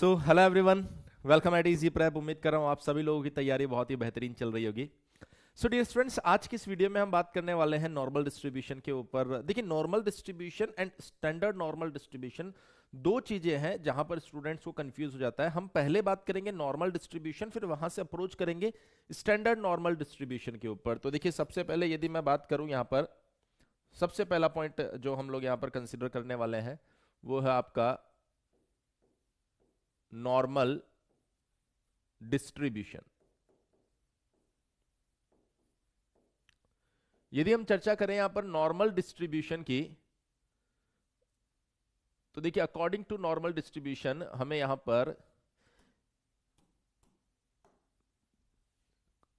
So hello everyone, welcome eight easy prep. उम्मीद कर रहा हूँ आप सभी लोगों की तैयारी बहुत ही बेहतरीन चल रही होगी। सो डियर स्टूडेंट्स, आज की इस वीडियो में हम बात करने वाले हैं नॉर्मल डिस्ट्रीब्यूशन के ऊपर। देखिए, normal distribution and standard normal distribution दो चीजें हैं जहां पर स्टूडेंट्स को कंफ्यूज हो जाता है। हम पहले बात करेंगे नॉर्मल डिस्ट्रीब्यूशन, फिर वहां से अप्रोच करेंगे स्टैंडर्ड नॉर्मल डिस्ट्रीब्यूशन के ऊपर। तो देखिए, सबसे पहले यदि मैं बात करूं यहाँ पर, सबसे पहला पॉइंट जो हम लोग यहाँ पर कंसिडर करने वाले हैं वो है आपका नॉर्मल डिस्ट्रीब्यूशन। यदि हम चर्चा करें यहां पर नॉर्मल डिस्ट्रीब्यूशन की, तो देखिए अकॉर्डिंग टू नॉर्मल डिस्ट्रीब्यूशन हमें यहां पर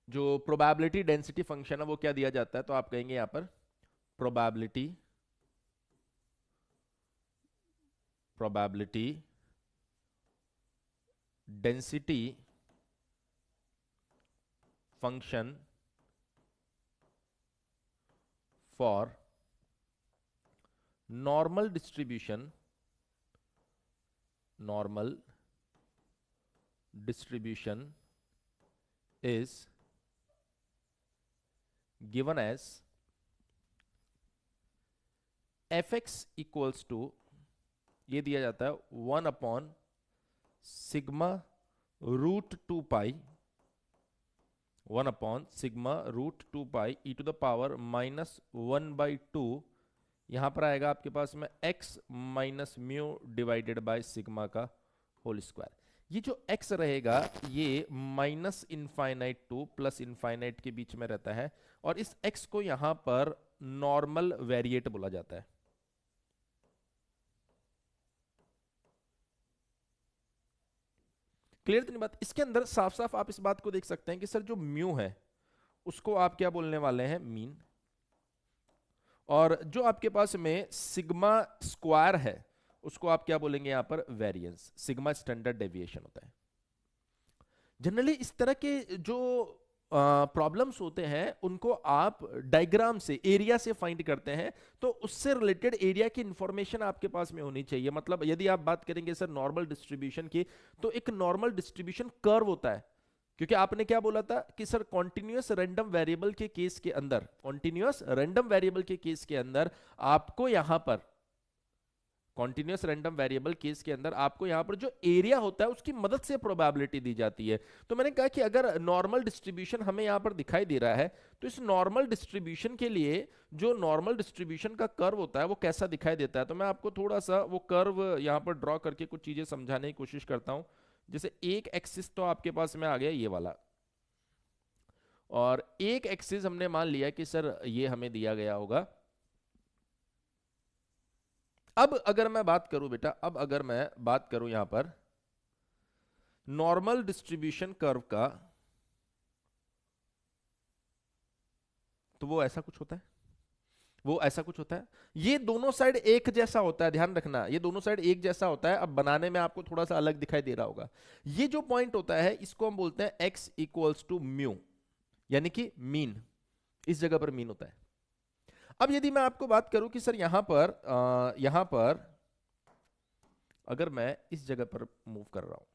जो प्रोबेबिलिटी डेंसिटी फंक्शन है वो क्या दिया जाता है, तो आप कहेंगे यहां पर probability probability density function for normal distribution normal distribution is given as fx equals to, ये दिया जाता है 1/σ√2π 1/σ√2π e टू द पावर -1/2। यहां पर आएगा आपके पास में x minus mu divided by sigma का होल स्क्वायर। ये जो x रहेगा ये minus infinite two plus infinite के बीच में रहता है, और इस x को यहां पर नॉर्मल वेरिएट बोला जाता है। क्लियर तो नहीं बात? इसके अंदर साफ साफ आप इस बात को देख सकते हैं कि सर जो म्यू है उसको आप क्या बोलने वाले हैं, मीन। और जो आपके पास में सिग्मा स्क्वायर है उसको आप क्या बोलेंगे यहां पर, वेरिएंस। सिग्मा स्टैंडर्ड डेविएशन होता है। जनरली इस तरह के जो प्रॉब्लम्स होते हैं उनको आप डायग्राम से, एरिया से फाइंड करते हैं, तो उससे रिलेटेड एरिया की इंफॉर्मेशन आपके पास में होनी चाहिए। मतलब यदि आप बात करेंगे सर नॉर्मल डिस्ट्रीब्यूशन की, तो एक नॉर्मल डिस्ट्रीब्यूशन कर्व होता है। क्योंकि आपने क्या बोला था कि सर कॉन्टिन्यूअस रैंडम वेरिएबल के केस के अंदर, कॉन्टिन्यूअस रैंडम वेरिएबल के केस के अंदर आपको यहां पर, कॉन्टिन्यूअस रैंडम वेरिएबल केस के अंदर आपको यहां पर जो एरिया होता है उसकी मदद से प्रोबेबिलिटी दी जाती है। तो मैंने कहा कि अगर नॉर्मल डिस्ट्रीब्यूशन हमें यहां पर दिखाई दे रहा है, तो इस नॉर्मल डिस्ट्रीब्यूशन के लिए जो नॉर्मल डिस्ट्रीब्यूशन का कर्व होता है वो कैसा दिखाई देता है। तो मैं आपको थोड़ा सा वो कर्व यहां पर ड्रॉ करके कुछ चीजें समझाने की कोशिश करता हूं। जैसे एक एक्सिस तो आपके पास में आ गया ये वाला, और एक एक्सिस हमने मान लिया कि सर ये हमें दिया गया होगा। अब अगर मैं बात करूं बेटा, अब अगर मैं बात करूं यहां पर नॉर्मल डिस्ट्रीब्यूशन कर्व का, तो वो ऐसा कुछ होता है, वो ऐसा कुछ होता है। ये दोनों साइड एक जैसा होता है, ध्यान रखना, ये दोनों साइड एक जैसा होता है। अब बनाने में आपको थोड़ा सा अलग दिखाई दे रहा होगा। ये जो पॉइंट होता है इसको हम बोलते हैं x इक्वल्स टू म्यू, यानी कि मीन। इस जगह पर मीन होता है। अब यदि मैं आपको बात करूं कि सर यहां पर अगर मैं इस जगह पर मूव कर रहा हूं,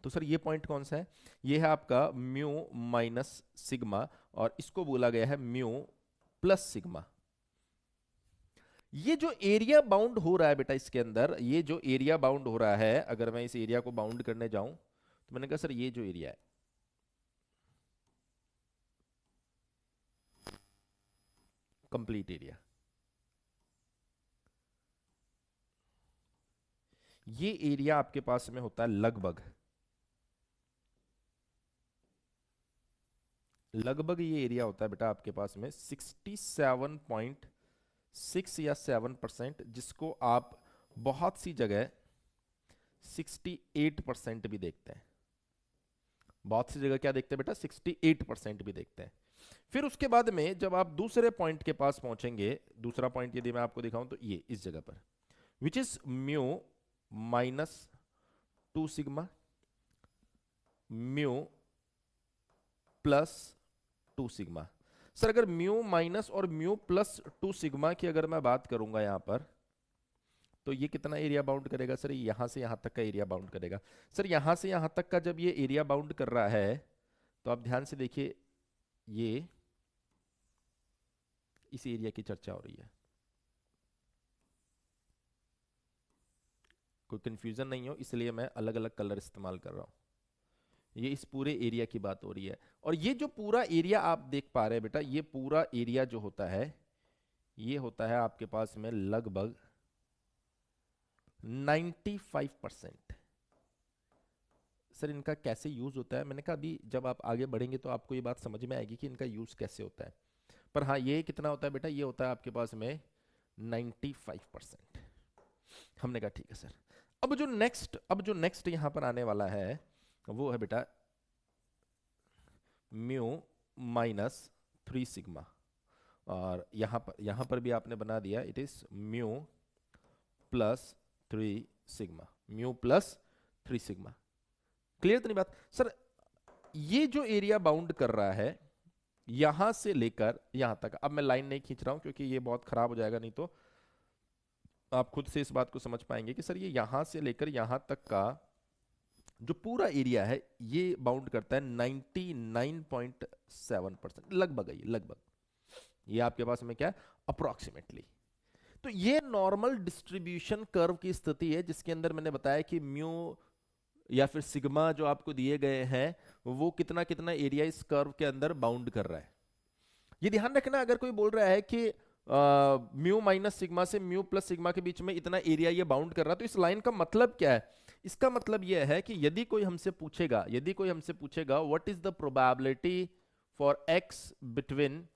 तो सर ये पॉइंट कौन सा है, ये है आपका म्यू माइनस सिग्मा, और इसको बोला गया है म्यू प्लस सिग्मा। ये जो एरिया बाउंड हो रहा है बेटा इसके अंदर, ये जो एरिया बाउंड हो रहा है, अगर मैं इस एरिया को बाउंड करने जाऊं, तो मैंने कहा सर ये जो एरिया है, कंप्लीट एरिया, ये एरिया आपके पास में होता है लगभग लगभग ये एरिया होता है बेटा आपके पास में 67.6 या 7%, जिसको आप बहुत सी जगह 68% भी देखते हैं। बहुत सी जगह क्या देखते हैं बेटा, 68% भी देखते हैं। फिर उसके बाद में जब आप दूसरे पॉइंट के पास पहुंचेंगे, दूसरा पॉइंट यदि मैं आपको दिखाऊं तो ये इस जगह पर, which is mu minus 2 sigma, mu plus 2 sigma. Sir अगर म्यू माइनस और म्यू प्लस 2 सिग्मा की अगर मैं बात करूंगा यहां पर, तो ये कितना एरिया बाउंड करेगा सर? यहां से यहां तक का एरिया बाउंड करेगा। सर यहां से यहां तक का जब ये एरिया बाउंड कर रहा है तो आप ध्यान से देखिए, ये इस एरिया की चर्चा हो रही है। कोई कंफ्यूजन नहीं हो इसलिए मैं अलग अलग कलर इस्तेमाल कर रहा हूं। ये इस पूरे एरिया की बात हो रही है। और ये जो पूरा एरिया आप देख पा रहे हैं बेटा, ये पूरा एरिया जो होता है ये होता है आपके पास में लगभग 95%। सर इनका कैसे यूज होता है? मैंने कहा अभी जब आप आगे बढ़ेंगे तो आपको ये बात समझ में आएगी कि इनका यूज कैसे होता है। पर हाँ, ये कितना होता है बेटा? ये होता है आपके पास में 95%। हमने कहा ठीक है सर। अब जो नेक्स्ट यहां पर आने वाला है वो है बेटा म्यू माइनस 3 सिग्मा। और यहां पर भी आपने बना दिया, it is mu plus 3 sigma, mu plus 3 sigma. Clear तो नहीं बात सर? ये जो एरिया बाउंड कर रहा है यहां से लेकर यहां तक, अब मैं लाइन नहीं खींच रहा हूं क्योंकि ये बहुत खराब हो जाएगा, नहीं तो आप खुद से इस बात को समझ पाएंगे कि सर ये यहां से लेकर यहां तक का जो पूरा एरिया है ये बाउंड करता है 99.7%, लगभग है ये, लगभग। ये आपके पास में क्या है? अप्रोक्सीमेटली। तो ये नॉर्मल डिस्ट्रीब्यूशन कर्व की स्थिति है जिसके अंदर मैंने बताया कि म्यू या फिर सिग्मा जो आपको दिए गए हैं वो कितना कितना एरिया इस कर्व के अंदर बाउंड कर रहा है। ये ध्यान रखना, अगर कोई बोल रहा है कि म्यू माइनस सिग्मा से म्यू प्लस सिग्मा के बीच में इतना एरिया ये बाउंड कर रहा है, तो इस लाइन का मतलब क्या है? इसका मतलब यह है कि यदि कोई हमसे पूछेगा what is the probability for x between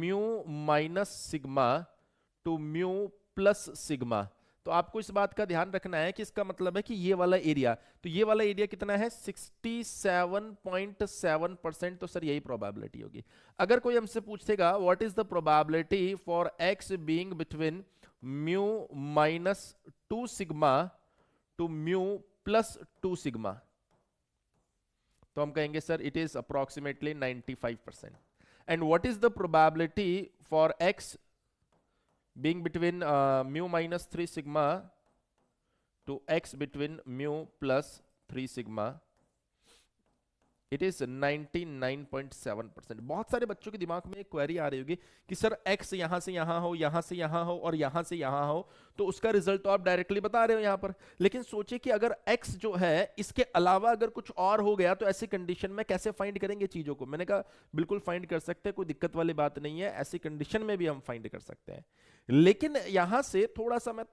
mu minus sigma two mu plus sigma, तो आपको इस बात का ध्यान रखना है कि इसका मतलब है कि ये वाला एरिया, तो ये वाला एरिया कितना है? 67.7%। तो सर यही प्रोबेबिलिटी होगी। अगर कोई हमसे पूछेगा what is the probability for x being between mu minus 2 sigma two mu plus 2 sigma, तो हम कहेंगे sir it is approximately 95%। And what is the probability for x being between mu minus 3 sigma to x between mu plus 3 sigma, it is 99.7%। बहुत सारे बच्चों के दिमाग में एक क्वेरी आ रही होगी कि सर x यहां से यहां हो, यहां से यहां हो और यहां से यहां हो, तो उसका रिजल्ट तो आप डायरेक्टली बता रहे हो यहां पर, लेकिन सोचिए कि अगर x जो है इसके अलावा अगर कुछ और हो गया तो ऐसी कंडीशन में कैसे फाइंड करेंगे चीजों को? मैंने कहा बिल्कुल फाइंड कर सकते हैं, कोई दिक्कत वाली बात नहीं है, ऐसी कंडीशन में भी हम फाइंड कर सकते हैं। लेकिन यहां से मैं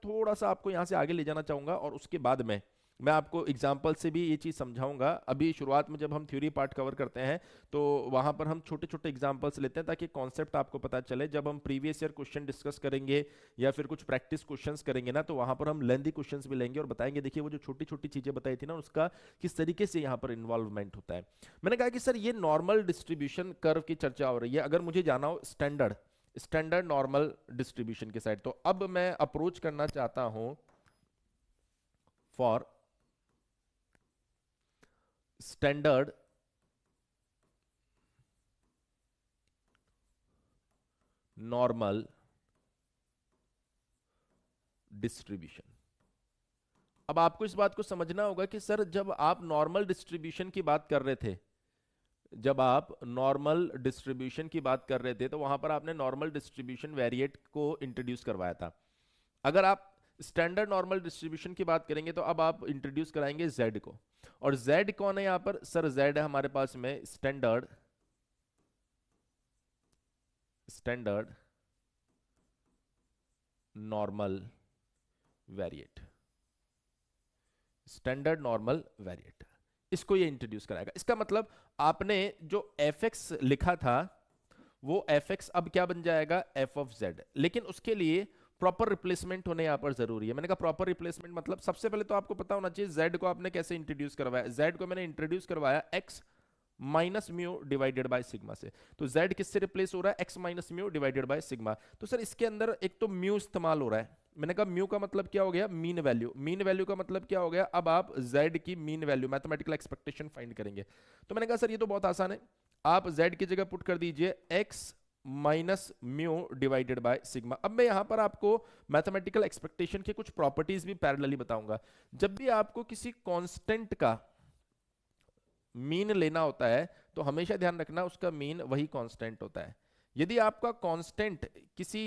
थोड़ा सा आपको यहां से आगे ले जाना चाहूंगा और उसके बाद में मैं आपको एग्जाम्पल से भी ये चीज समझाऊंगा। अभी शुरुआत में जब हम थ्योरी पार्ट कवर करते हैं तो वहां पर हम छोटे छोटे एग्जाम्पल्स लेते हैं ताकि कॉन्सेप्ट आपको पता चले। जब हम प्रीवियस ईयर क्वेश्चन डिस्कस करेंगे या फिर कुछ प्रैक्टिस क्वेश्चंस करेंगे ना, तो वहां पर हम लेंथी क्वेश्चंस भी लेंगे और बताएंगे देखिए वो जो छोटी छोटी चीजें बताई थी ना उसका किस तरीके से यहाँ पर इन्वॉल्वमेंट होता है। मैंने कहा कि सर ये नॉर्मल डिस्ट्रीब्यूशन कर्व की चर्चा हो रही है, अगर मुझे जाना हो स्टैंडर्ड नॉर्मल डिस्ट्रीब्यूशन के साइड, तो अब मैं अप्रोच करना चाहता हूं फॉर स्टैंडर्ड नॉर्मल डिस्ट्रीब्यूशन। अब आपको इस बात को समझना होगा कि सर जब आप नॉर्मल डिस्ट्रीब्यूशन की बात कर रहे थे, तो वहां पर आपने नॉर्मल डिस्ट्रीब्यूशन वेरिएट को इंट्रोड्यूस करवाया था। अगर आप स्टैंडर्ड नॉर्मल डिस्ट्रीब्यूशन की बात करेंगे तो अब आप इंट्रोड्यूस कराएंगे z को, और z कौन है यहां पर? सर z है हमारे पास में standard normal variate, standard normal variate, इसको ये इंट्रोड्यूस कराएगा। इसका मतलब आपने जो fx लिखा था वो fx अब क्या बन जाएगा? f of z, लेकिन उसके लिए प्रॉपर रिप्लेसमेंट होने यहां पर जरूरी है। मैंने कहा प्रॉपर रिप्लेसमेंट मतलब सबसे पहले तो आपको पता होना चाहिए z को आपने कैसे इंट्रोड्यूस करवाया। z को मैंने इंट्रोड्यूस करवाया x minus mu divided by sigma से, तो z किससे रिप्लेस हो रहा है? x minus mu divided by sigma. तो सर इसके अंदर एक तो म्यू इस्तेमाल हो रहा है, मैंने कहा म्यू का मतलब क्या हो गया? Mean value. मीन वैल्यू का मतलब क्या हो गया? अब आप z की mean value mathematical expectation find करेंगे। तो मैंने कहा सर ये तो बहुत आसान है, आप z की जगह पुट कर दीजिए x minus mu divided by sigma. अब मैं यहां पर आपको मैथमेटिकल एक्सपेक्टेशन की कुछ प्रॉपर्टीज भी पैरेलली बताऊंगा। जब भी आपको किसी कांस्टेंट का मीन लेना होता है तो हमेशा ध्यान रखना उसका मीन वही कांस्टेंट होता है। यदि आपका कांस्टेंट किसी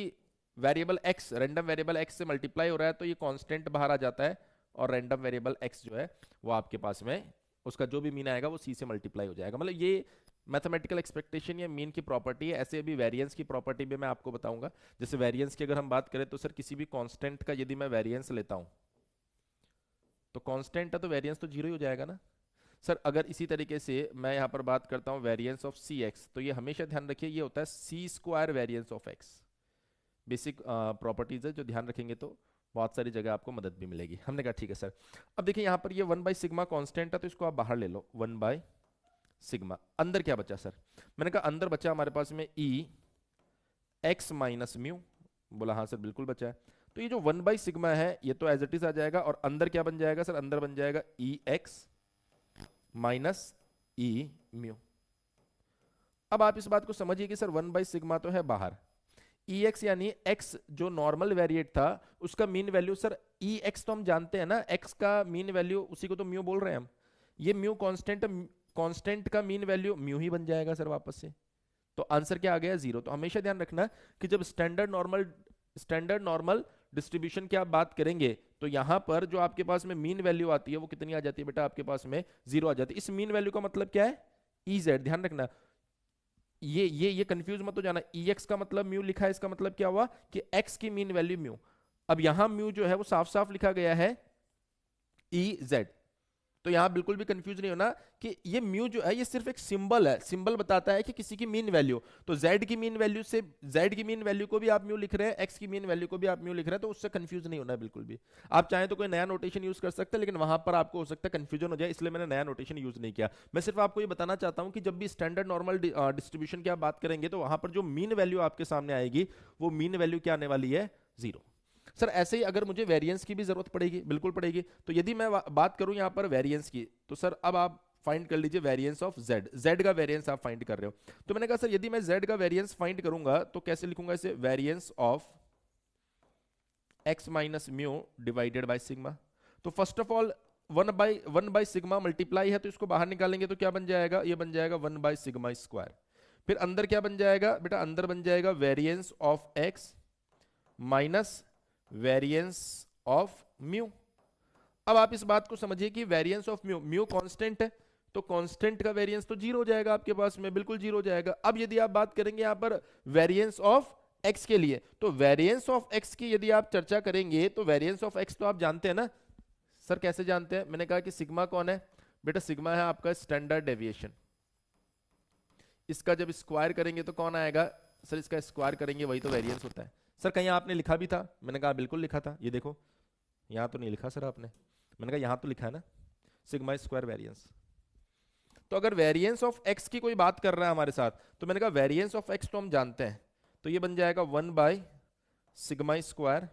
variable x, random variable x से मल्टीप्लाई हो रहा है तो ये कांस्टेंट बाहर आ जाता है, और रैंडम वेरिएबल x जो है वो आपके पास में उसका जो भी मीन आएगा वो c से मल्टीप्लाई हो जाएगा। मतलब ये मैथमेटिकल एक्सपेक्टेशन या मीन की प्रॉपर्टी है। ऐसे अभी वेरिएंस की प्रॉपर्टी भी मैं आपको बताऊंगा। जैसे वेरिएंस की अगर हम बात करें तो सर किसी भी कांस्टेंट का यदि मैं वेरिएंस लेता हूं तो कांस्टेंट है तो वेरिएंस तो जीरो ही हो जाएगा ना सर। अगर इसी तरीके से मैं यहां पर बात करता हूं वेरिएंस ऑफ सी एक्स, तो ये हमेशा ध्यान रखिए ये होता है C square variance of X. Basic properties है जो ध्यान रखेंगे तो बहुत सारी जगह आपको मदद भी मिलेगी। हमने कहा ठीक है सर। अब देखिए यहां पर ये 1 बाई सिग्मा कॉन्स्टेंट है तो इसको आप बाहर ले लो, 1 बाई सिग्मा। अंदर क्या बचा सर? मैंने कहा अंदर बचा हमारे पास में ई एक्स माइनस म्यू। बोला हाँ सर बिल्कुल बचा है। तो ये जो 1 बाई सिग्मा है ये तो एज इट इज आ जाएगा, और अंदर क्या बन जाएगा सर? अंदर बन जाएगा ई एक्स माइनस ई म्यू। अब आप इस बात को समझिए कि सर 1 बाई सिग्मा तो है बाहर, ई एक्स यानी एक्स जो नॉर्मल वेरिएट था उसका मीन वैल्यू सर ई एक्स तो हम जानते हैं ना, एक्स का मीन वैल्यू उसी को तो म्यू बोल रहे हैं हम। ये म्यू कांस्टेंट, कांस्टेंट का मीन वैल्यू म्यू ही बन जाएगा सर वापस से। तो आंसर क्या आ गया? जीरो। तो हमेशा ध्यान रखना कि जब स्टैंडर्ड नॉर्मल डिस्ट्रीब्यूशन की आप बात करेंगे तो यहां पर जो आपके पास में मीन वैल्यू आती है वो कितनी आ जाती है बेटा? आपके पास में जीरो आ जाती है। इस मीन वैल्यू का मतलब क्या है? E Z. ध्यान रखना ये कंफ्यूज मत हो जाना। ई एक्स का मतलब म्यू लिखा है, इसका मतलब क्या हुआ कि एक्स की मीन वैल्यू म्यू। अब यहां म्यू जो है वो साफ साफ लिखा गया है ई जेड। तो यहां बिल्कुल भी कंफ्यूज नहीं होना कि ये म्यू जो है ये सिर्फ एक सिंबल है, सिंबल बताता है कि किसी की मीन वैल्यू। तो जेड की मीन वैल्यू से जेड की मीन वैल्यू को भी आप म्यू लिख रहे हैं, एक्स की मीन वैल्यू को भी आप म्यू लिख रहे हैं, तो उससे कंफ्यूज नहीं होना बिल्कुल भी। आप चाहें तो कोई नया नोटेशन यूज कर सकते हैं, लेकिन वहां पर आपको हो सकता है कंफ्यूजन हो जाए, इसलिए मैंने नया नोटेशन यूज नहीं किया। मैं सिर्फ आपको ये बताना चाहता हूं कि जब भी स्टैंडर्ड नॉर्मल डिस्ट्रीब्यूशन की आप बात करेंगे तो वहां पर जो मीन वैल्यू आपके सामने आएगी वो मीन वैल्यू क्या आने वाली है? जीरो। सर ऐसे ही अगर मुझे वेरिएंस की भी जरूरत पड़ेगी, बिल्कुल पड़ेगी। तो यदि मैं बात करूं यहां पर वेरिएंस की, तो सर अब आप फाइंड कर लीजिए वेरिएंस ऑफ जेड। जेड का वेरिएंस आप फाइंड कर रहे हो, तो मैंने कहा सर यदि मैं जेड का वेरिएंस फाइंड करूंगा तो कैसे लिखूंगा इसे? Variance of X minus mu divided by sigma. तो first of all 1 by sigma multiply है तो इसको बाहर निकालेंगे तो क्या बन जाएगा? ये बन जाएगा 1 बाई सिग्मा स्क्वायर। फिर अंदर क्या बन जाएगा बेटा? अंदर बन जाएगा variance of X minus variance of mu. अब आप इस बात को समझिए कि variance of mu, mu constant है तो कांस्टेंट का वेरिएंस तो जीरो हो जाएगा आपके पास में, बिल्कुल जीरो हो जाएगा। अब यदि आप बात करेंगे यहां पर वेरिएंस ऑफ एक्स के लिए, तो वेरिएंस ऑफ एक्स की यदि आप चर्चा करेंगे तो वेरिएंस ऑफ एक्स तो आप जानते हैं ना सर। कैसे जानते हैं? मैंने कहा कि सिग्मा कौन है बेटा? सिग्मा है आपका स्टैंडर्ड डेविएशन। इसका जब स्क्वायर करेंगे तो कौन आएगा सर? इसका स्क्वायर करेंगे वही तो वेरिएंस होता है। सर कहीं आपने लिखा भी था? मैंने कहा बिल्कुल लिखा था, ये देखो। यहां तो नहीं लिखा सर आपने। मैंने कहा यहां तो लिखा है ना सिग्मा स्क्वायर वेरिएंस। तो अगर वेरिएंस ऑफ एक्स की कोई बात कर रहा है हमारे साथ, तो मैंने कहा वेरिएंस ऑफ एक्स तो हम जानते हैं, तो ये बन जाएगा 1 by sigma square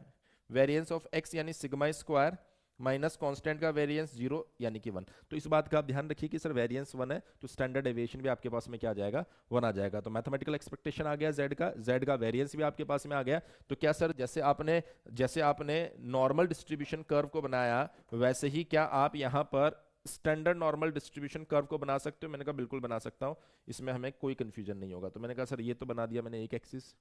variance of x यानी सिग्मा स्क्वायर माइनस कांस्टेंट का वेरिएंस जीरो यानी कि 1। तो इस बात का आप ध्यान रखिए कि सर वेरिएंस 1 है तो स्टैंडर्ड डेविएशन भी आपके पास में क्या आ जाएगा? 1 आ जाएगा। तो मैथमेटिकल एक्सपेक्टेशन आ गया जेड का वेरिएंस भी आपके पास में आ गया। तो क्या सर जैसे आपने नॉर्मल डिस्ट्रीब्यूशन कर्व को बनाया वैसे ही क्या आप यहां पर स्टैंडर्ड नॉर्मल डिस्ट्रीब्यूशन कर्व को बना सकते हो? मैंने कहा बिल्कुल बना सकता हूं, इसमें हमें कोई कंफ्यूजन नहीं होगा। तो मैंने कहा सर ये तो बना दिया मैंने एक एक्सिस,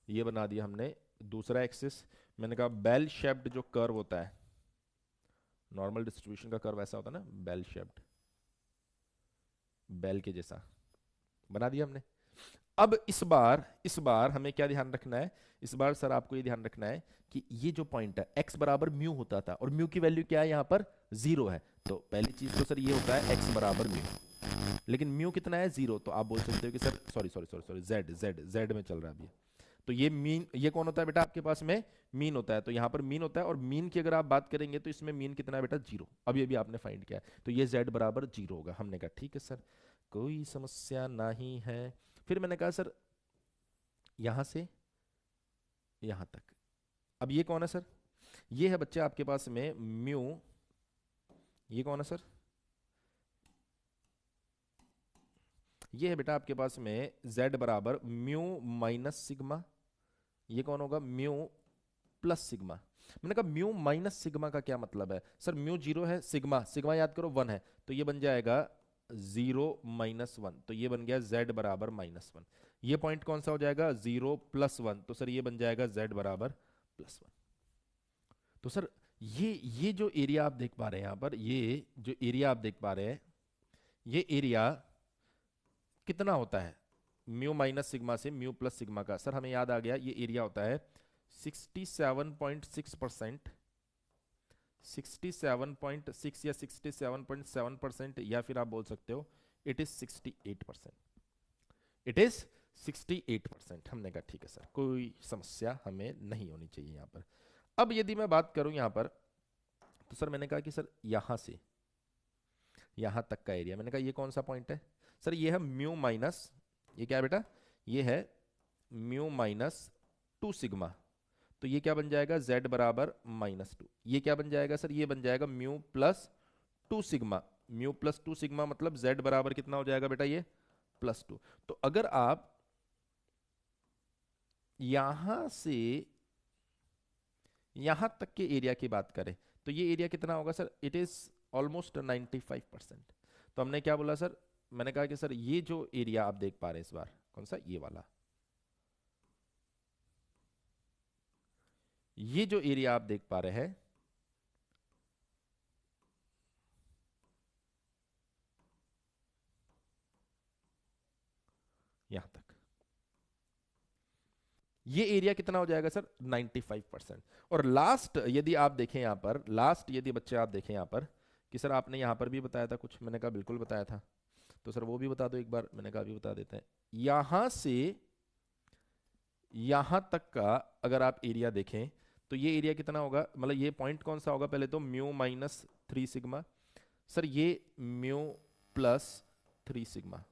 ये बना दिया हमने दूसरा एक्सिस। मैंने कहा बेल शेप्ड जो कर्व होता है, नॉर्मल डिस्ट्रीब्यूशन का कर्व ऐसा होता है ना, बेल शेप्ड, बेल के जैसा बना दिया हमने। अब इस बार हमें क्या ध्यान रखना है? इस बार सर आपको ये ध्यान रखना है कि ये जो पॉइंट है x बराबर म्यू होता था और म्यू की वैल्यू क्या है? यहां पर जीरो है। तो पहली चीज तो सर ये होता है x बराबर म्यू, लेकिन म्यू कितना है? जीरो। तो आप बोल सकते हो कि सर सॉरी जेड में चल रहा है अभी। तो ये मीन, ये कौन होता है बेटा आपके पास में? मीन होता है। तो यहां पर मीन होता है, और मीन की अगर आप बात करेंगे तो इसमें मीन कितना है बेटा? जीरो। अब ये भी आपने फाइंड किया है, तो ये z बराबर जीरो होगा। हमने कहा ठीक है सर, कोई समस्या नहीं है। फिर मैंने कहा सर यहां से यहां तक, अब ये कौन है सर? ये है बच्चे आपके पास में म्यू। ये कौन है सर? ये है बेटा आपके पास में z बराबर म्यू माइनस सिग्मा, ये कौन होगा म्यू प्लस सिग्मा। मैंने कहा म्यू माइनस सिग्मा का क्या मतलब है सर, म्यू जीरो है, सिग्मा सिग्मा याद करो 1 है, तो ये बन जाएगा 0 - 1, तो ये बन गया z बराबर -1। ये पॉइंट कौन सा हो जाएगा 0 + 1, तो सर ये बन जाएगा z बराबर +1। तो सर ये जो एरिया आप देख पा रहे हैं यहाँ पर, ये जो एरिया आप देख पा रहे हैं, ये एरिया कितना होता है म्यू माइनस सिग्मा से म्यू प्लस सिग्मा का, सर हमें याद आ गया, ये एरिया होता है 67.6%, 67.6 या 67.7%, या फिर आप बोल सकते हो इट इज 68%, इट इज 68%। हमने कहा ठीक है सर, कोई समस्या हमें नहीं होनी चाहिए यहाँ पर। अब यदि मैं बात करूं यहाँ पर, तो सर मैंने कहा कि सर यहां से यहां तक का एरिया, मैंने कहा ये कौन सा पॉइंट है सर, ये है म्यू माइनस, ये क्या है बेटा, ये है म्यू माइनस 2 सिग्मा, तो ये क्या बन जाएगा z बराबर -2। ये क्या बन जाएगा सर, ये बन जाएगा mu plus 2 sigma, mu plus 2 sigma मतलब z बराबर कितना हो जाएगा बेटा, ये +2। तो अगर आप यहां से यहां तक के एरिया की बात करें, तो ये एरिया कितना होगा सर, इट इज ऑलमोस्ट 95%। तो हमने क्या बोला सर, मैंने कहा कि सर ये जो एरिया आप देख पा रहे हैं इस बार, कौन सा, ये वाला, ये जो एरिया आप देख पा रहे हैं, यहां तक, ये एरिया कितना हो जाएगा सर 95%। और लास्ट यदि आप देखें यहां पर, लास्ट यदि बच्चे आप देखें यहां पर कि सर आपने यहां पर भी बताया था कुछ, मैंने कहा बिल्कुल बताया था, तो सर वो भी बता दो एक बार, मैंने कहा अभी बता देते हैं। यहां से यहां तक का अगर आप एरिया देखें, तो ये एरिया कितना होगा, मतलब ये पॉइंट कौन सा होगा, पहले तो म्यू -3 सिग्मा, सर ये म्यू प्लस 3 सिग्मा।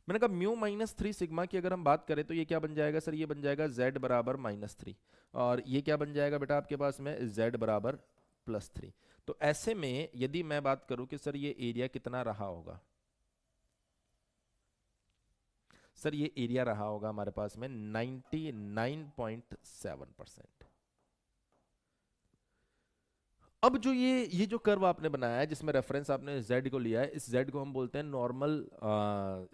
मैंने कहा म्यू -3 सिग्मा की अगर हम बात करें, तो ये क्या बन जाएगा सर, ये बन जाएगा z बराबर -3, और ये क्या बन जाएगा बेटा आपके पास में z बराबर +3। तो ऐसे में यदि मैं बात करूं कि सर ये एरिया कितना रहा होगा, सर ये एरिया रहा होगा हमारे पास में 99.7%। अब जो ये जो कर्व आपने बनाया है, जिसमें रेफरेंस आपने z को लिया है, इस z को हम बोलते हैं नॉर्मल,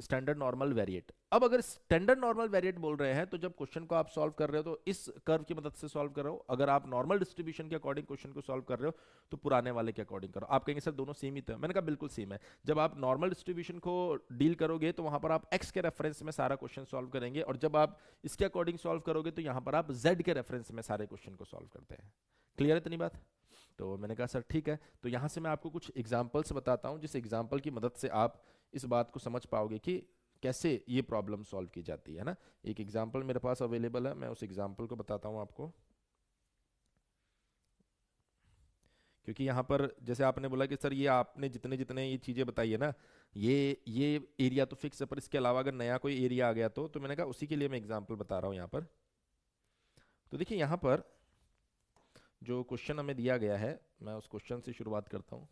स्टैंडर्ड नॉर्मल वेरिएट। अब अगर स्टैंडर्ड नॉर्मल वेरिएट बोल रहे हैं, तो जब क्वेश्चन को आप सॉल्व कर रहे हो तो इस कर्व की मदद से सॉल्व कर रहे हो, अगर आप नॉर्मल डिस्ट्रीब्यूशन के अकॉर्डिंग क्वेश्चन को सॉल्व कर रहे हो तो पुराने वाले के अकॉर्डिंग करो। आप कहेंगे सर दोनों सेम ही तो है, मैंने कहा बिल्कुल सेम है। जब आप नॉर्मल डिस्ट्रीब्यूशन को डील करोगे तो वहां पर आप x के रेफरेंस में सारा क्वेश्चन सॉल्व करेंगे, और जब आप इसके अकॉर्डिंग सॉल्व करोगे तो यहां पर आप z के रेफरेंस में सारे क्वेश्चन को सॉल्व करते हैं। क्लियर है इतनी बात? तो मैंने कहा सर ठीक है, तो यहाँ से मैं आपको कुछ एग्जाम्पल्स बताता हूँ, जिस एग्जाम्पल की मदद से आप इस बात को समझ पाओगे कि कैसे ये प्रॉब्लम सॉल्व की जाती है ना। एक एग्जाम्पल मेरे पास अवेलेबल है, मैं उस एग्जाम्पल को बताता हूँ आपको। क्योंकि यहाँ पर जैसे आपने बोला कि सर ये आपने जितने जितने ये चीज़ें बताई है ना, ये एरिया तो फिक्स है, पर इसके अलावा अगर नया कोई एरिया आ गया तो मैंने कहा उसी के लिए मैं एग्जाम्पल बता रहा हूँ यहाँ पर। तो देखिए यहाँ पर जो क्वेश्चन हमें दिया गया है, मैं उस क्वेश्चन से शुरुआत करता हूँ।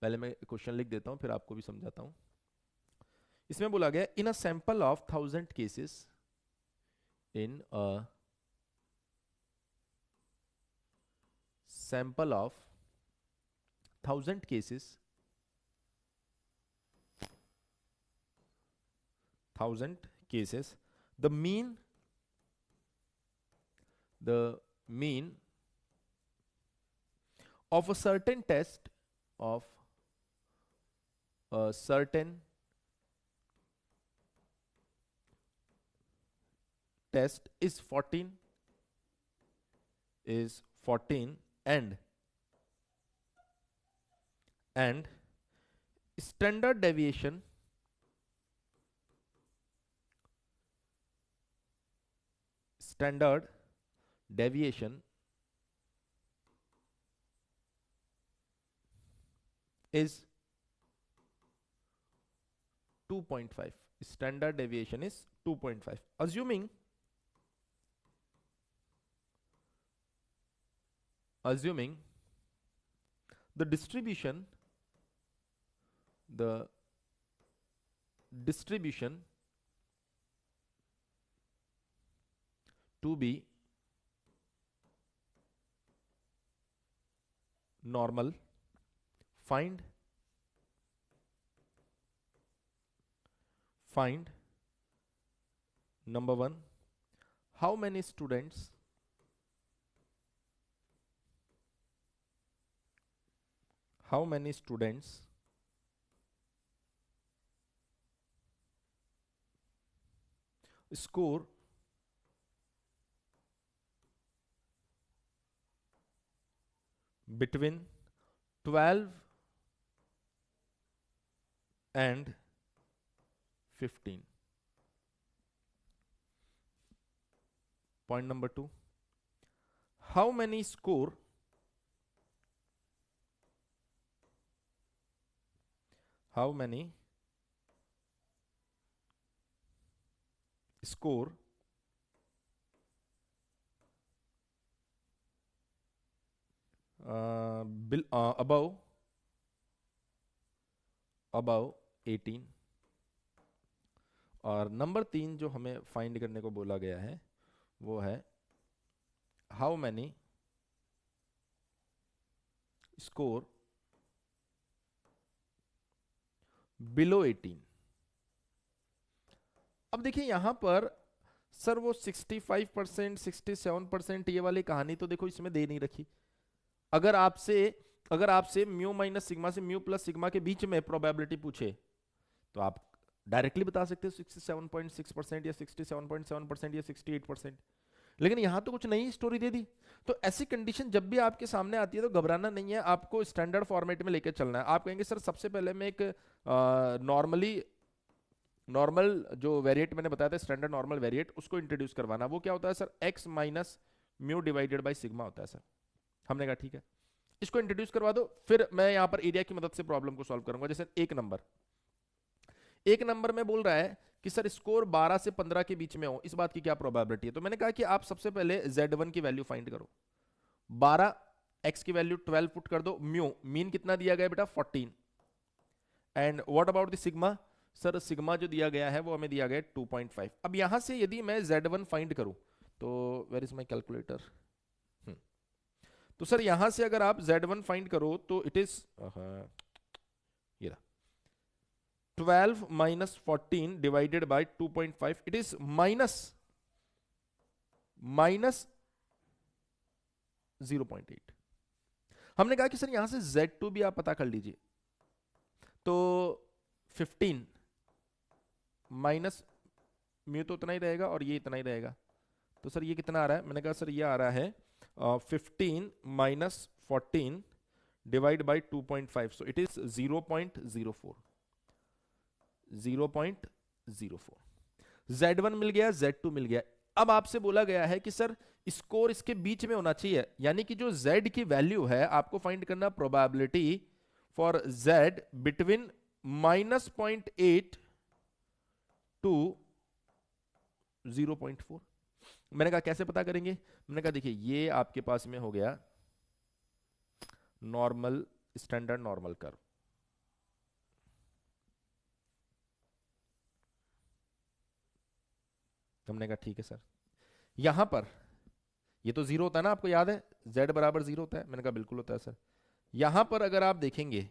पहले मैं क्वेश्चन लिख देता हूँ, फिर आपको भी समझाता हूँ। इसमें बोला गया in a sample of 1000 cases, in a sample of 1000 cases, 1000 cases, the mean of a certain test of a certain test is 14 and standard deviation is 2.5. Standard deviation is 2.5. Assuming the distribution to be normal. Find number one, how many students score between 12 and 15. Point number two, how many score above 18. और number 3 जो हमें find करने को बोला गया है वो है हाउ मैनी स्कोर बिलो 18. अब देखिए यहां पर सर वो 65%, 67% ये वाली कहानी तो देखो इसमें दे नहीं रखी. अगर आपसे म्यू माइनस सिग्मा से म्यू प्लस सिग्मा के बीच में प्रोबेबिलिटी पूछे तो आप डायरेक्टली बता सकते हो 67.6% या 67.7% या 68%. लेकिन यहां तो कुछ नई स्टोरी दे दी. तो ऐसी कंडीशन जब भी आपके सामने आती है तो घबराना नहीं है, आपको स्टैंडर्ड फॉर्मेट में लेकर चलना है. आप कहेंगे सर सबसे पहले मैं एक नॉर्मल जो वेरिएट मैंने बताया था, स्टैंडर्ड नॉर्मल वेरिएट, उसको इंट्रोड्यूस करवाना. वो क्या होता है sir, x minus mu divided by sigma होता है सर. हमने कहा ठीक है इसको इंट्रोड्यूस करवा दो, फिर मैं यहां पर एरिया की मदद से प्रॉब्लम को सॉल्व करूंगा. जैसे एक नंबर में बोल रहा है कि सर स्कोर 12 से 15 के बीच में हो, इस बात की क्या प्रोबेबिलिटी है. तो मैंने कहा कि आप सबसे पहले Z1 की वैल्यू फाइंड करो. 12, x की वैल्यू 12 पुट कर दो. म्यू मीन कितना दिया गया बेटा 14. And what about the sigma, sir sigma जो दिया गया है वो हमें दिया गया 2.5. अब यहां से यदि मैं Z1 फाइंड करूं तो वेयर इज माय कैलकुलेटर. तो सर यहां से अगर आप Z1 फाइंड करो तो इट इज ये रहा 12 minus 14 divided by 2.5, it is minus 0.8. हमने कहा कि सर यहां से Z2 भी आप पता कर लीजिए. तो 15 माइनस म्यू तो उतना ही रहेगा और ये इतना ही रहेगा. तो सर ये कितना आ रहा है, मैंने कहा सर ये आ रहा है 15 minus 14 divide by 2.5, so it is 0.04. Z1 मिल गया, Z2 मिल गया. अब आपसे बोला गया है कि सर स्कोर इसके बीच में होना चाहिए, यानी कि जो Z की वैल्यू है आपको फाइंड करना probability for Z between -0.8 to 0.4. मैंने कहा कैसे पता करेंगे, मैंने कहा देखिए ये आपके पास में हो गया नॉर्मल, स्टैंडर्ड नॉर्मल कर्व. हमने कहा ठीक है सर. यहां पर ये तो जीरो होता है ना, आपको याद है z बराबर 0 होता है. मैंने कहा बिल्कुल होता है सर. यहां पर अगर आप देखेंगे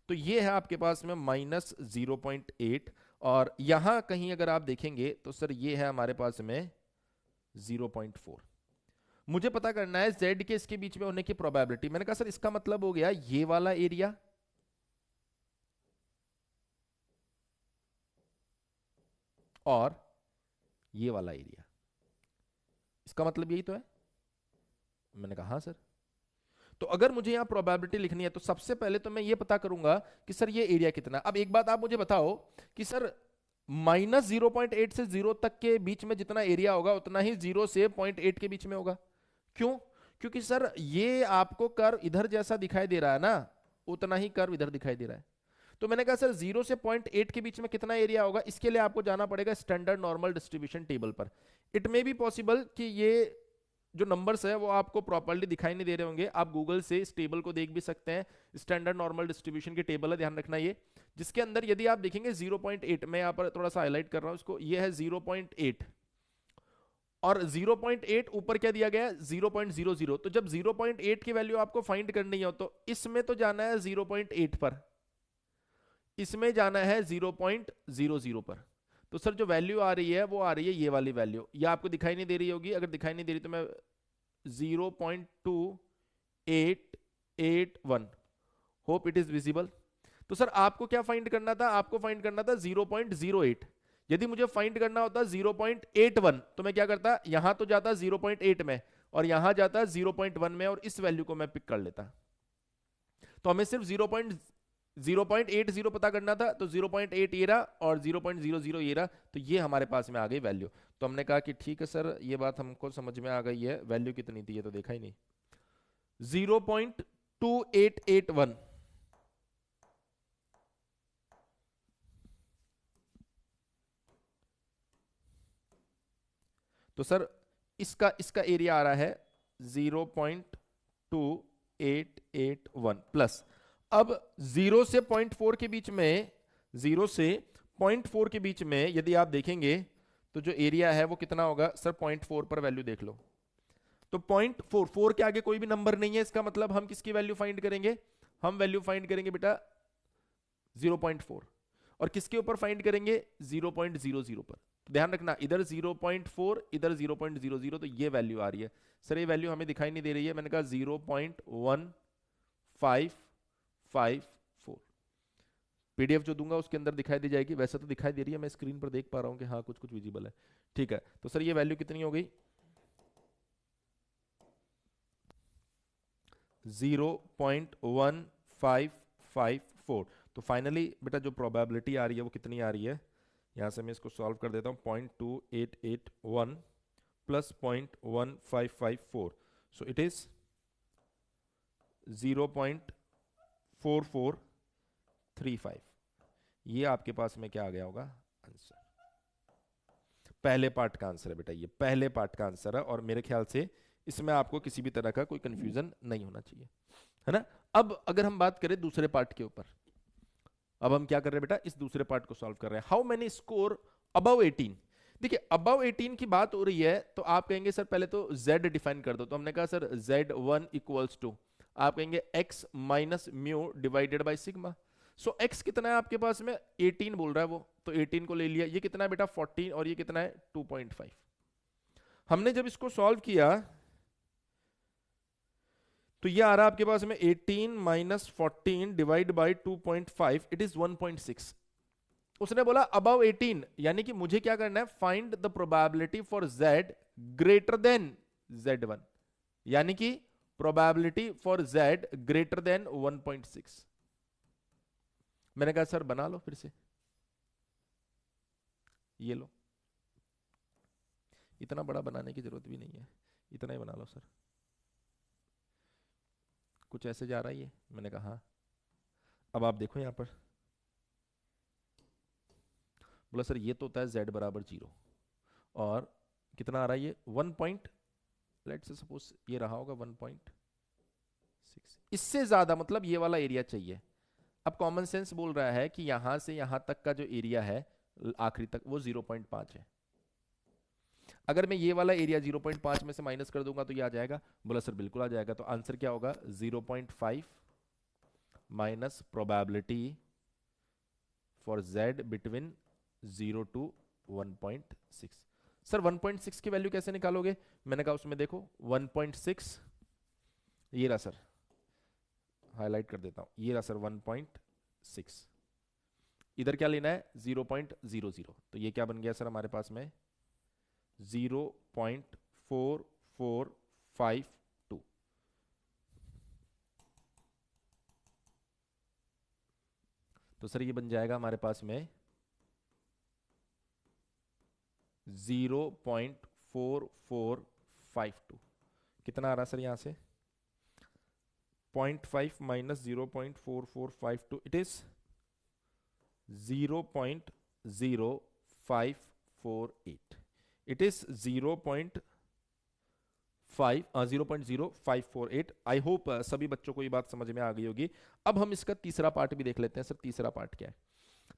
तो ये है आपके पास में -0.8 और यहां कहीं अगर आप देखेंगे तो सर ये है हमारे पास में 0.4. मुझे पता करना है z के इसके बीच में होने की प्रोबेबिलिटी. मैंने कहा सर इसका मतलब हो गया ये वाला एरिया और ये वाला एरिया, इसका मतलब यही तो है. मैंने कहा हाँ सर. तो अगर मुझे यहां प्रोबेबिलिटी लिखनी है तो सबसे पहले तो मैं ये पता करूंगा कि सर ये एरिया कितना. अब एक बात आप मुझे बताओ कि सर -0.8 से 0 तक के बीच में जितना एरिया होगा उतना ही 0 से 0.8 के बीच में होगा. क्यों? क्योंकि सर ये आपको कर्व इधर जैसा दिखाई दे रहा है ना, उतना ही कर्व इधर दिखाई दे रहा है. तो मैंने कहा सर 0 से 0.8 के बीच में कितना एरिया होगा, इसके लिए आपको जाना पड़ेगा स्टैंडर्ड नॉर्मल डिस्ट्रीब्यूशन टेबल पर. इट मे बी पॉसिबल कि ये जो नंबर्स है वो आपको प्रॉपर्ली दिखाई नहीं दे रहे होंगे, आप गूगल से इस टेबल को देख भी सकते हैं, स्टैंडर्ड नॉर्मल डिस्ट्रीब्यूशन की टेबल है, ध्यान रखना ये, जिसके अंदर यदि आप देखेंगे 0.8, मैं यहाँ पर थोड़ा सा हाईलाइट कर रहा हूँ इसको, ये है 0.8 और 0.8 ऊपर क्या दिया गया है 0.00। तो जब 0.8 की वैल्यू आपको फाइंड करनी हो तो इसमें तो जाना है 0.8 पर, इसमें जाना है 0.00 पर। तो सर जो वैल्यू आ रही है वो आ रही है ये वाली वैल्यू, ये आपको दिखाई नहीं दे रही होगी, अगर दिखाई नहीं दे रही तो मैं 0.2881, होप इट इज विजिबल। तो सर आपको क्या फाइंड करना था, आपको फाइंड करना था 0.08। यदि मुझे फाइंड करना होता 0.81 तो मैं क्या करता, यहां तो जाता 0.8 में और यहां जाता 0.1 में और इस वैल्यू को मैं पिक कर लेता। तो हमें सिर्फ 0.80 पता करना था, तो 0.8 ये रहा और 0.00 ये रहा, तो ये हमारे पास में आ गई वैल्यू। तो हमने कहा कि ठीक है सर ये बात हमको समझ में आ गई है, वैल्यू कितनी थी ये तो देखा ही नहीं, 0.2881। तो सर इसका इसका एरिया आ रहा है 0.2881 प्लस, अब 0 से 0.4 के बीच में, 0 से 0.4 के बीच में यदि आप देखेंगे तो जो एरिया है वो कितना होगा सर, 0.4 पर वैल्यू देख लो, तो 0.4, 4 के आगे कोई भी नंबर नहीं है, इसका मतलब हम किसकी वैल्यू फाइंड करेंगे, हम वैल्यू फाइंड करेंगे बेटा 0.4, और किसके ऊपर फाइंड करेंगे 0.00 पर। तो ध्यान रखना इधर 0.4 इधर 0.00, तो ये वैल्यू आ रही है। सर ये वैल्यू हमें दिखाई नहीं दे रही है, मैंने कहा 0.1554, पीडीएफ जो दूंगा उसके अंदर दिखाई दी जाएगी, वैसे तो दिखाई दे रही है, मैं स्क्रीन पर देख पा रहा हूं कि हाँ कुछ कुछ विजिबल है, ठीक है। तो सर ये वैल्यू कितनी हो गई 0.1554। तो फाइनली बेटा जो प्रोबेबिलिटी आ रही है वो कितनी आ रही है, यहां से मैं इसको सॉल्व कर देता हूं, 0.2881 प्लस 0.1554, सो इट इज 0.4435। ये आपके पास में क्या आ गया होगा आंसर, पहले पार्ट का आंसर है बेटा, ये पहले पार्ट का आंसर है, और मेरे ख्याल से इसमें आपको किसी भी तरह का कोई कंफ्यूजन नहीं होना चाहिए, है ना। अब अगर हम बात करें दूसरे पार्ट के ऊपर, अब हम क्या कर रहे हैं बेटा, इस दूसरे पार्ट को सॉल्व कर रहे हैं, हाउ मेनी स्कोर अबव 18। देखिए अबव 18 की बात हो रही है तो आप कहेंगे सर पहले तो z डिफाइन कर दो, तो हमने कहा सर z1 इक्वल्स टू, आप कहेंगे x minus mu divided by sigma. So x कितना है आपके पास में 18 बोल रहा है वो, तो 18 को ले लिया, ये कितना है बेटा 14 और ये कितना है 2.5। हमने जब इसको सॉल्व किया तो ये आ रहा है आपके पास में 18 minus 14 divide by 2.5, it is 1.6। उसने बोला अबव 18, यानी कि मुझे क्या करना है, find the probability for z greater than z1, यानी कि probability for z greater than 1.6। मैंने कहा सर बना लो फिर से, ये लो, इतना बड़ा बनाने की जरूरत भी नहीं है, इतना ही बना लो सर, कुछ ऐसे जा रहा है ये, मैंने कहा हाँ। अब आप देखो यहां पर, बोला सर ये तो होता है z बराबर 0, और कितना आ रहा है ये 1 पॉइंट, लेट्स से सपोज ये रहा होगा 1.6, इससे ज्यादा मतलब ये वाला एरिया चाहिए। अब कॉमन सेंस बोल रहा है कि यहां से यहां तक का जो एरिया है आखिरी तक वो 0.5 है, अगर मैं ये वाला एरिया 0.5 में से माइनस कर दूंगा तो ये आ जाएगा, बोला सर बिल्कुल आ जाएगा। तो आंसर क्या होगा 0.5 minus probability for z between 0 to 1.6। Sir 1.6 की वैल्यू कैसे निकालोगे, मैंने कहा उसमें देखो 1.6, ये रहा सर, हाईलाइट कर देता हूं, ये रहा सर 1.6, इधर क्या लेना है 0.00, तो ये क्या बन गया सर हमारे पास में 0.4452। तो सर ये बन जाएगा हमारे पास में 0.4452, कितना आ रहा सर यहां से 0.5 minus 0.4452, it is 0.0548, it is 0.548 0.0548। I hope सभी बच्चों को ये बात समझ में आ गई होगी। अब हम इसका तीसरा पार्ट भी देख लेते हैं। सर तीसरा पार्ट क्या है?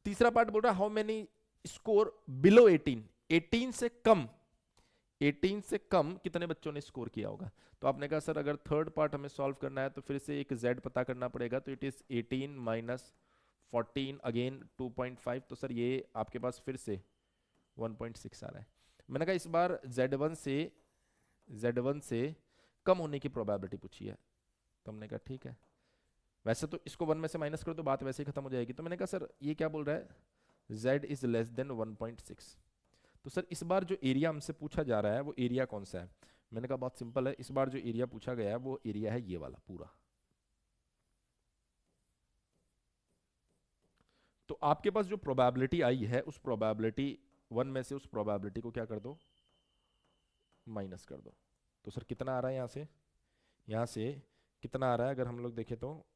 तीसरा पार्ट बोल रहा है हाउ मेनी स्कोर बिलो 18, 18 से कम, 18 से कम कितने बच्चों ने स्कोर किया होगा। तो आपने कहा सर अगर थर्ड पार्ट हमें सॉल्व करना है तो फिर से एक z पता करना पड़ेगा, तो इट इज 18 माइनस 14 अगेन 2.5। तो सर ये आपके पास फिर से 1.6 आ रहा है। मैंने कहा इस बार z1 से कम होने की प्रोबेबिलिटी पूछी है। तो हमने कहा ठीक है, वैसे तो इसको 1 में से माइनस करो तो बात वैसे ही खत्म हो जाएगी। तो मैंने कहा सर ये क्या बोल रहा है, z इज लेस देन 1.6। तो सर इस बार जो एरिया हमसे पूछा जा रहा है वो एरिया कौन सा है? मैंने कहा बहुत सिंपल है, इस बार जो एरिया पूछा गया है वो एरिया है ये वाला पूरा। तो आपके पास जो प्रोबेबिलिटी आई है उस प्रोबेबिलिटी 1 में से उस प्रोबेबिलिटी को क्या कर दो, माइनस कर दो। तो सर कितना आ रहा है यहाँ से कितना आ रहा है अगर हम लोग देखें तो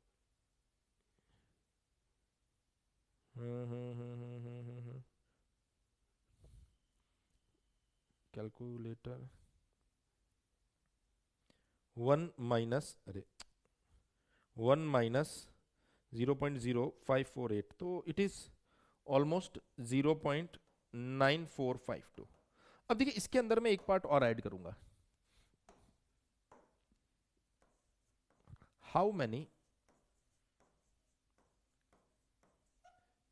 कैलकुलेटर 1 माइनस 0.0548, तो इट इज ऑलमोस्ट 0.9452। अब देखिए इसके अंदर मैं एक पार्ट और ऐड करूंगा, हाउ मैनी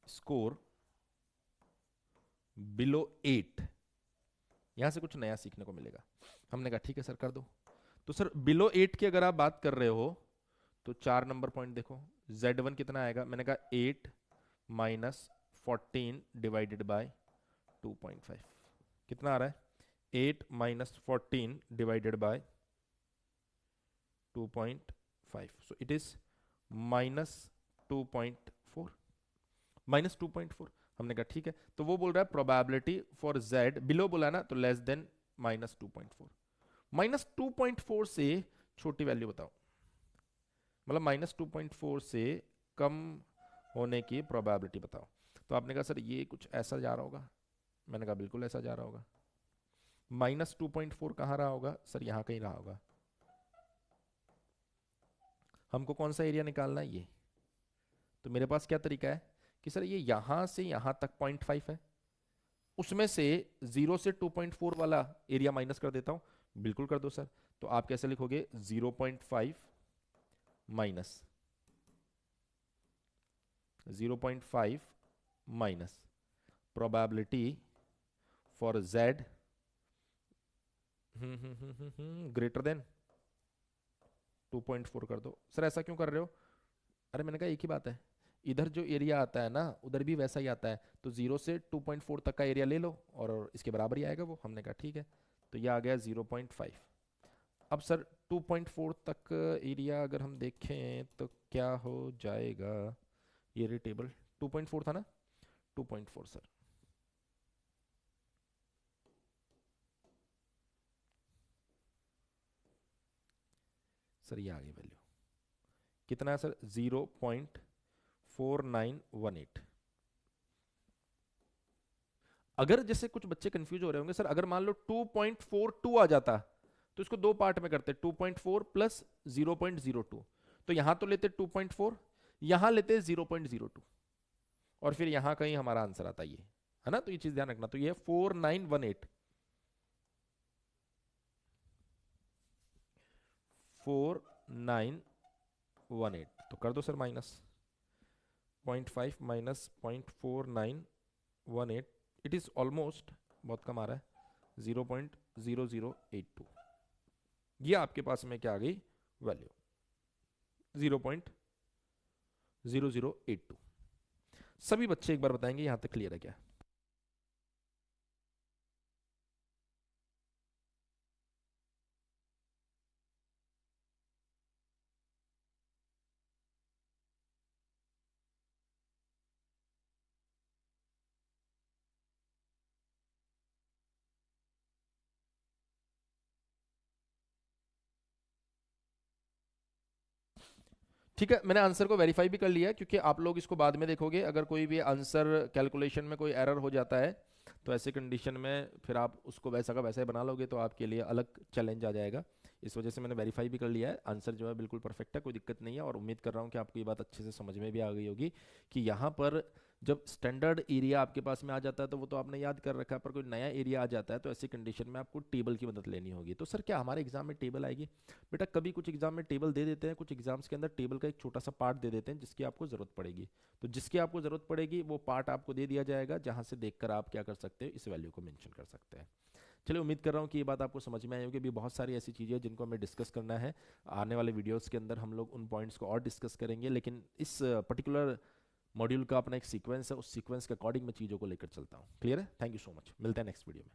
स्कोर बिलो 8। यहां से कुछ नया सीखने को मिलेगा। हमने कहा ठीक है सर कर दो। तो सर बिलो 8 की अगर आप बात कर रहे हो तो 4 नंबर पॉइंट देखो, z1 कितना आएगा, मैंने कहा 8 माइनस 14 डिवाइडेड बाय 2.5 कितना आ रहा है, 8 minus 14 divided by 2.5, so it is minus 2.4, minus 2.4। हमने कहा ठीक है, तो वो बोल रहा है प्रोबेबिलिटी फॉर z बिलो बोला ना, तो लेस देन माइनस 2.4। माइनस 2.4 से छोटी वैल्यू बताओ, मतलब माइनस 2.4 से कम होने की प्रोबेबिलिटी बताओ। तो आपने कहा सर ये कुछ ऐसा जा रहा होगा, मैंने कहा बिल्कुल ऐसा जा रहा होगा। माइनस 2.4 कहाँ रहा होगा सर, यहाँ कहीं रहा होगा। हमको कौन सा एरिया निकालना है, ये। तो मेरे पास क्या तरीका है कि सर ये यहां से यहां तक 0.5 है, उसमें से 0 से 2.4 वाला एरिया माइनस कर देता हूं। बिल्कुल कर दो सर। तो आप कैसे लिखोगे, 0.5 minus 0.5 minus probability for z greater than 2.4 कर दो। सर ऐसा क्यों कर रहे हो? अरे मैंने कहा एक ही बात है, इधर जो एरिया आता है ना उधर भी वैसा ही आता है, तो 0 से 2.4 तक का एरिया ले लो और इसके बराबर ही आएगा वो। हमने कहा ठीक है, तो ये आ गया 0.5। अब सर 2.4 तक एरिया अगर हम देखें तो क्या हो जाएगा, ये टेबल 2.4 था ना, 2.4 सर, सर ये आ गई वैल्यू कितना है सर, 0.4918। अगर जैसे कुछ बच्चे कंफ्यूज हो रहे होंगे सर, अगर मान लो 2.42 आ जाता तो इसको दो पार्ट में करते, 2.4 प्लस 0.02। तो यहां तो लेते 2.4, यहां लेते 0.02, और फिर यहां कहीं हमारा आंसर आता ये है ना। तो ये चीज ध्यान रखना। तो ये 4918, 4918, तो कर दो sir minus 0.5 minus 0.4918, it is almost, बहुत कम आ रहा है, 0.0082। ये आपके पास में क्या आ गई वैल्यू, 0.0082। सभी बच्चे एक बार बताएंगे यहां तक क्लियर है क्या? ठीक है, मैंने आंसर को वेरीफाई भी कर लिया, क्योंकि आप लोग इसको बाद में देखोगे, अगर कोई भी आंसर कैलकुलेशन में कोई एरर हो जाता है तो ऐसे कंडीशन में फिर आप उसको वैसा का वैसा ही बना लोगे, तो आपके लिए अलग चैलेंज आ जाएगा। इस वजह से मैंने वेरीफाई भी कर लिया है, आंसर जो है बिल्कुल परफेक्ट है, कोई दिक्कत नहीं है। और उम्मीद कर रहा हूँ कि आपको ये बात अच्छे से समझ में भी आ गई होगी कि यहाँ पर जब स्टैंडर्ड एरिया आपके पास में आ जाता है तो वो तो आपने याद कर रखा है, पर कोई नया एरिया आ जाता है तो ऐसी कंडीशन में आपको टेबल की मदद लेनी होगी। तो सर क्या हमारे एग्जाम में टेबल आएगी? बेटा कभी कुछ एग्जाम में टेबल दे देते हैं, कुछ एग्जाम्स के अंदर टेबल का एक छोटा सा पार्ट दे देते हैं जिसकी आपको ज़रूरत पड़ेगी। तो जिसकी आपको ज़रूरत पड़ेगी वो पार्ट आपको दे दिया जाएगा, जहाँ से देखकर आप क्या कर सकते हो, इस वैल्यू को मेंशन कर सकते हैं। चलिए, उम्मीद कर रहा हूँ कि ये बात आपको समझ में आई होगी। अभी बहुत सारी ऐसी चीज़ें हैं जिनको हमें डिस्कस करना है, आने वाले वीडियोस के अंदर हम लोग उन पॉइंट्स को और डिस्कस करेंगे, लेकिन इस पर्टिकुलर मॉड्यूल का अपना एक सीक्वेंस है, उस सीक्वेंस के अकॉर्डिंग मैं चीज़ों को लेकर चलता हूँ। क्लियर है? थैंक यू सो मच, मिलते हैं नेक्स्ट वीडियो में।